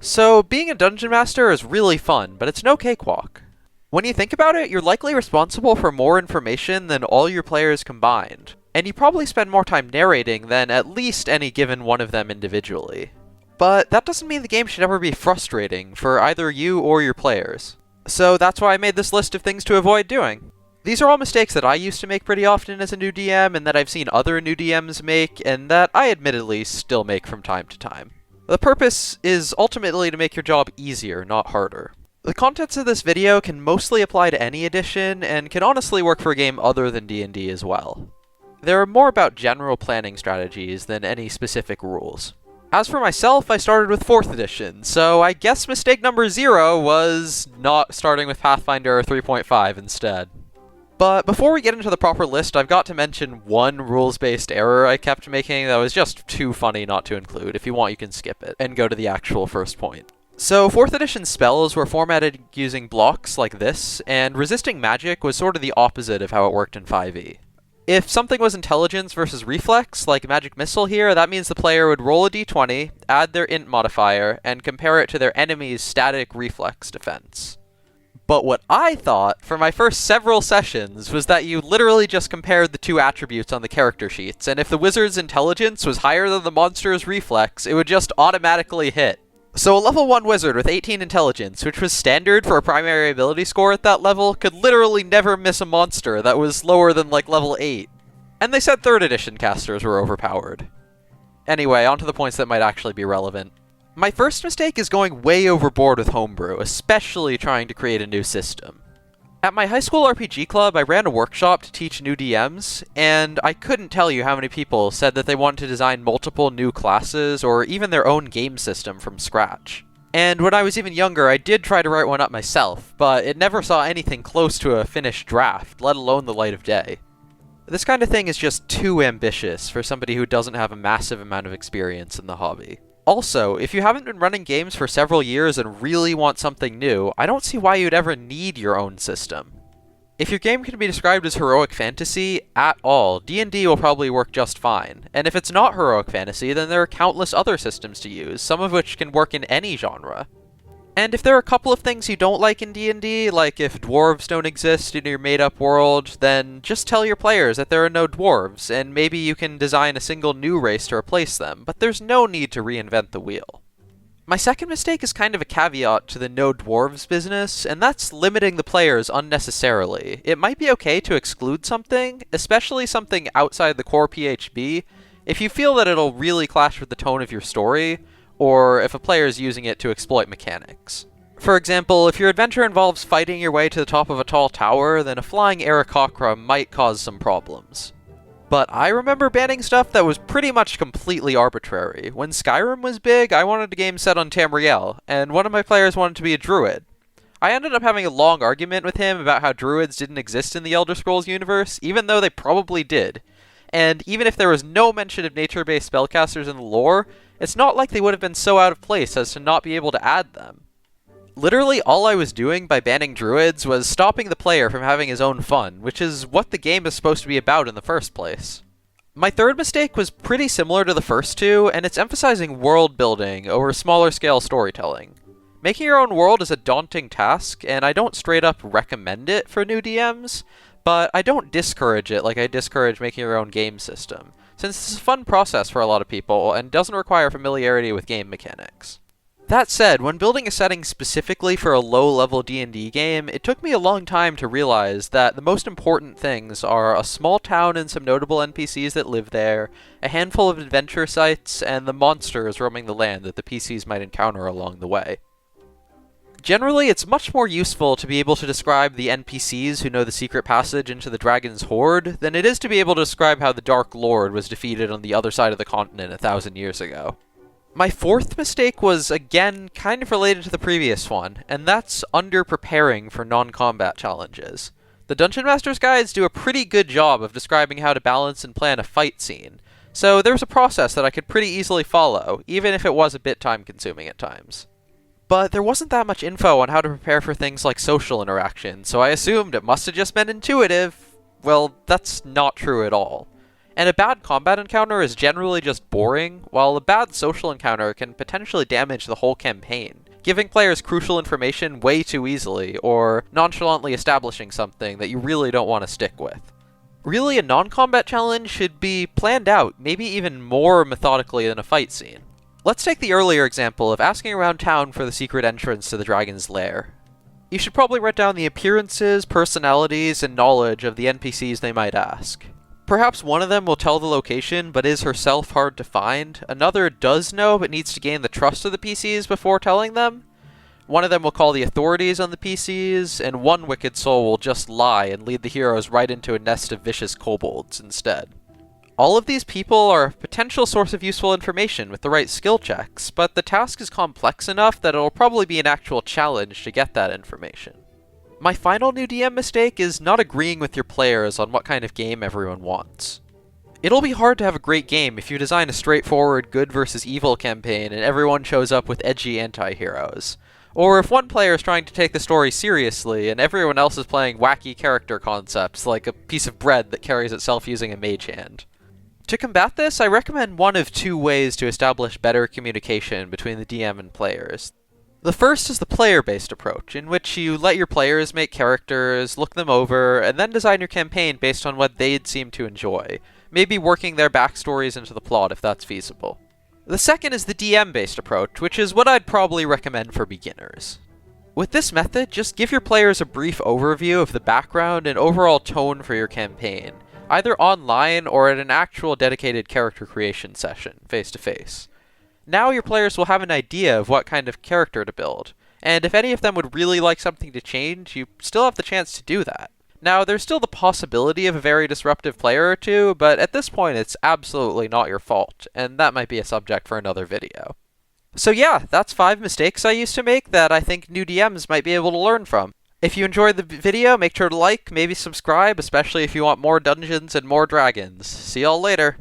So, being a dungeon master is really fun, but it's no cakewalk. When you think about it, you're likely responsible for more information than all your players combined, and you probably spend more time narrating than at least any given one of them individually. But that doesn't mean the game should ever be frustrating for either you or your players. So that's why I made this list of things to avoid doing. These are all mistakes that I used to make pretty often as a new DM, and that I've seen other new DMs make, and that I admittedly still make from time to time. The purpose is ultimately to make your job easier, not harder. The contents of this video can mostly apply to any edition, and can honestly work for a game other than D&D as well. They're more about general planning strategies than any specific rules. As for myself, I started with 4th edition, so I guess mistake number 0 was not starting with Pathfinder 3.5 instead. But before we get into the proper list, I've got to mention one rules-based error I kept making that was just too funny not to include. If you want, you can skip it and go to the actual first point. So 4th edition spells were formatted using blocks like this, and resisting magic was sort of the opposite of how it worked in 5e. If something was intelligence versus reflex, like magic missile here, that means the player would roll a d20, add their int modifier, and compare it to their enemy's static reflex defense. But what I thought for my first several sessions was that you literally just compared the two attributes on the character sheets, and if the wizard's intelligence was higher than the monster's reflex, it would just automatically hit. So a level 1 wizard with 18 intelligence, which was standard for a primary ability score at that level, could literally never miss a monster that was lower than like level 8. And they said 3rd edition casters were overpowered. Anyway, on to the points that might actually be relevant. My first mistake is going way overboard with homebrew, especially trying to create a new system. At my high school RPG club, I ran a workshop to teach new DMs, and I couldn't tell you how many people said that they wanted to design multiple new classes or even their own game system from scratch. And when I was even younger, I did try to write one up myself, but it never saw anything close to a finished draft, let alone the light of day. This kind of thing is just too ambitious for somebody who doesn't have a massive amount of experience in the hobby. Also, if you haven't been running games for several years and really want something new, I don't see why you'd ever need your own system. If your game can be described as heroic fantasy at all, D&D will probably work just fine. And if it's not heroic fantasy, then there are countless other systems to use, some of which can work in any genre. And if there are a couple of things you don't like in D&D, like if dwarves don't exist in your made-up world, then just tell your players that there are no dwarves, and maybe you can design a single new race to replace them, but there's no need to reinvent the wheel. My second mistake is kind of a caveat to the no dwarves business, and that's limiting the players unnecessarily. It might be okay to exclude something, especially something outside the core PHB, if you feel that it'll really clash with the tone of your story, or if a player is using it to exploit mechanics. For example, if your adventure involves fighting your way to the top of a tall tower, then a flying Aarakocra might cause some problems. But I remember banning stuff that was pretty much completely arbitrary. When Skyrim was big, I wanted a game set on Tamriel, and one of my players wanted to be a druid. I ended up having a long argument with him about how druids didn't exist in the Elder Scrolls universe, even though they probably did. And even if there was no mention of nature-based spellcasters in the lore, it's not like they would have been so out of place as to not be able to add them. Literally all I was doing by banning druids was stopping the player from having his own fun, which is what the game is supposed to be about in the first place. My third mistake was pretty similar to the first two, and it's emphasizing world building over smaller scale storytelling. Making your own world is a daunting task, and I don't straight up recommend it for new DMs, but I don't discourage it like I discourage making your own game system, since it's a fun process for a lot of people and doesn't require familiarity with game mechanics. That said, when building a setting specifically for a low-level D&D game, it took me a long time to realize that the most important things are a small town and some notable NPCs that live there, a handful of adventure sites, and the monsters roaming the land that the PCs might encounter along the way. Generally, it's much more useful to be able to describe the NPCs who know the secret passage into the Dragon's Hoard than it is to be able to describe how the Dark Lord was defeated on the other side of the continent 1,000 years ago. My fourth mistake was, again, kind of related to the previous one, and that's under-preparing for non-combat challenges. The Dungeon Master's guides do a pretty good job of describing how to balance and plan a fight scene, so there was a process that I could pretty easily follow, even if it was a bit time-consuming at times. But there wasn't that much info on how to prepare for things like social interaction, so I assumed it must have just been intuitive. Well, that's not true at all. And a bad combat encounter is generally just boring, while a bad social encounter can potentially damage the whole campaign, giving players crucial information way too easily, or nonchalantly establishing something that you really don't want to stick with. Really, a non-combat challenge should be planned out, maybe even more methodically than a fight scene. Let's take the earlier example of asking around town for the secret entrance to the dragon's lair. You should probably write down the appearances, personalities, and knowledge of the NPCs they might ask. Perhaps one of them will tell the location, but is herself hard to find. Another does know, but needs to gain the trust of the PCs before telling them. One of them will call the authorities on the PCs, and one wicked soul will just lie and lead the heroes right into a nest of vicious kobolds instead. All of these people are a potential source of useful information with the right skill checks, but the task is complex enough that it'll probably be an actual challenge to get that information. My final new DM mistake is not agreeing with your players on what kind of game everyone wants. It'll be hard to have a great game if you design a straightforward good versus evil campaign and everyone shows up with edgy anti-heroes. Or if one player is trying to take the story seriously and everyone else is playing wacky character concepts like a piece of bread that carries itself using a mage hand. To combat this, I recommend one of two ways to establish better communication between the DM and players. The first is the player-based approach, in which you let your players make characters, look them over, and then design your campaign based on what they'd seem to enjoy, maybe working their backstories into the plot if that's feasible. The second is the DM-based approach, which is what I'd probably recommend for beginners. With this method, just give your players a brief overview of the background and overall tone for your campaign, either online or at an actual dedicated character creation session, face-to-face. Now your players will have an idea of what kind of character to build, and if any of them would really like something to change, you still have the chance to do that. Now, there's still the possibility of a very disruptive player or two, but at this point it's absolutely not your fault, and that might be a subject for another video. So yeah, that's 5 mistakes I used to make that I think new DMs might be able to learn from. If you enjoyed the video, make sure to like, maybe subscribe, especially if you want more dungeons and more dragons. See y'all later!